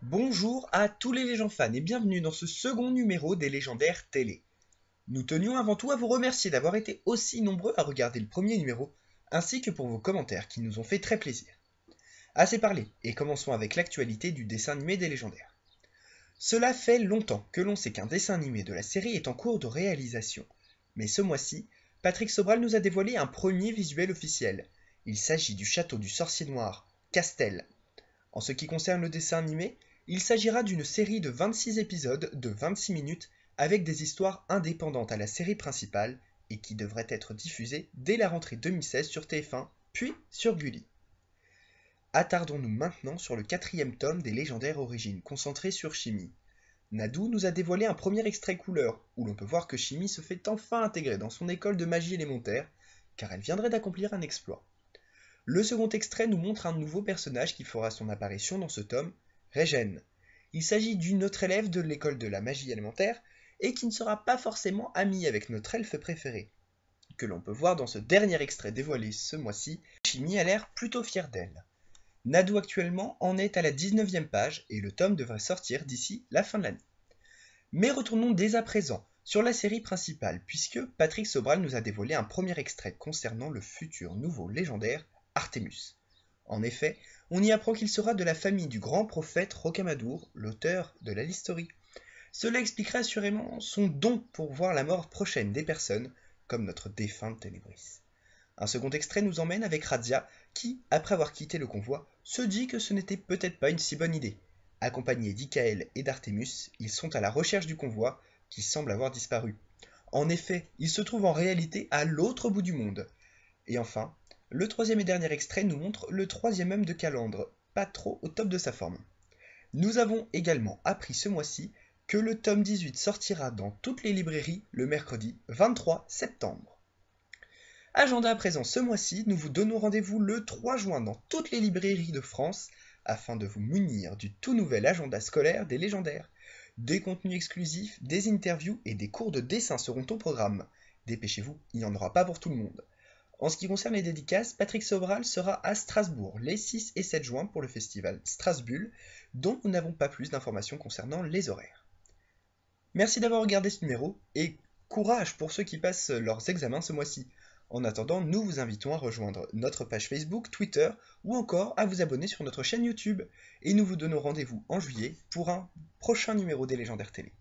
Bonjour à tous les Légends fans et bienvenue dans ce second numéro des Légendaires télé. Nous tenions avant tout à vous remercier d'avoir été aussi nombreux à regarder le premier numéro, ainsi que pour vos commentaires qui nous ont fait très plaisir. Assez parlé, et commençons avec l'actualité du dessin animé des Légendaires. Cela fait longtemps que l'on sait qu'un dessin animé de la série est en cours de réalisation, mais ce mois-ci, Patrick Sobral nous a dévoilé un premier visuel officiel. Il s'agit du château du sorcier noir, Castel. En ce qui concerne le dessin animé, il s'agira d'une série de 26 épisodes de 26 minutes avec des histoires indépendantes à la série principale et qui devraient être diffusées dès la rentrée 2016 sur TF1, puis sur Gulli. Attardons-nous maintenant sur le quatrième tome des légendaires origines, concentré sur Chimie. Nadou nous a dévoilé un premier extrait couleur, où l'on peut voir que Chimie se fait enfin intégrer dans son école de magie élémentaire, car elle viendrait d'accomplir un exploit. Le second extrait nous montre un nouveau personnage qui fera son apparition dans ce tome, Régène. Il s'agit d'une autre élève de l'école de la magie élémentaire et qui ne sera pas forcément amie avec notre elfe préféré, que l'on peut voir dans ce dernier extrait dévoilé ce mois-ci. Chimie a l'air plutôt fière d'elle. Nadou actuellement en est à la 19e page et le tome devrait sortir d'ici la fin de l'année. Mais retournons dès à présent sur la série principale puisque Patrick Sobral nous a dévoilé un premier extrait concernant le futur nouveau légendaire Artemus. En effet, on y apprend qu'il sera de la famille du grand prophète Rocamadour, l'auteur de la Listorie. Cela expliquerait assurément son don pour voir la mort prochaine des personnes, comme notre défunte Ténébris. Un second extrait nous emmène avec Razia, qui, après avoir quitté le convoi, se dit que ce n'était peut-être pas une si bonne idée. Accompagnés d'Icaël et d'Artemus, ils sont à la recherche du convoi, qui semble avoir disparu. En effet, il se trouve en réalité à l'autre bout du monde. Et enfin, le troisième et dernier extrait nous montre le troisième homme de Calandre, pas trop au top de sa forme. Nous avons également appris ce mois-ci que le tome 18 sortira dans toutes les librairies le mercredi 23 septembre. Agenda à présent ce mois-ci, nous vous donnons rendez-vous le 3 juin dans toutes les librairies de France afin de vous munir du tout nouvel agenda scolaire des légendaires. Des contenus exclusifs, des interviews et des cours de dessin seront au programme. Dépêchez-vous, il n'y en aura pas pour tout le monde. En ce qui concerne les dédicaces, Patrick Sobral sera à Strasbourg les 6 et 7 juin pour le festival Strasbulle, dont nous n'avons pas plus d'informations concernant les horaires. Merci d'avoir regardé ce numéro, et courage pour ceux qui passent leurs examens ce mois-ci. En attendant, nous vous invitons à rejoindre notre page Facebook, Twitter, ou encore à vous abonner sur notre chaîne YouTube. Et nous vous donnons rendez-vous en juillet pour un prochain numéro des Légendaires Télé.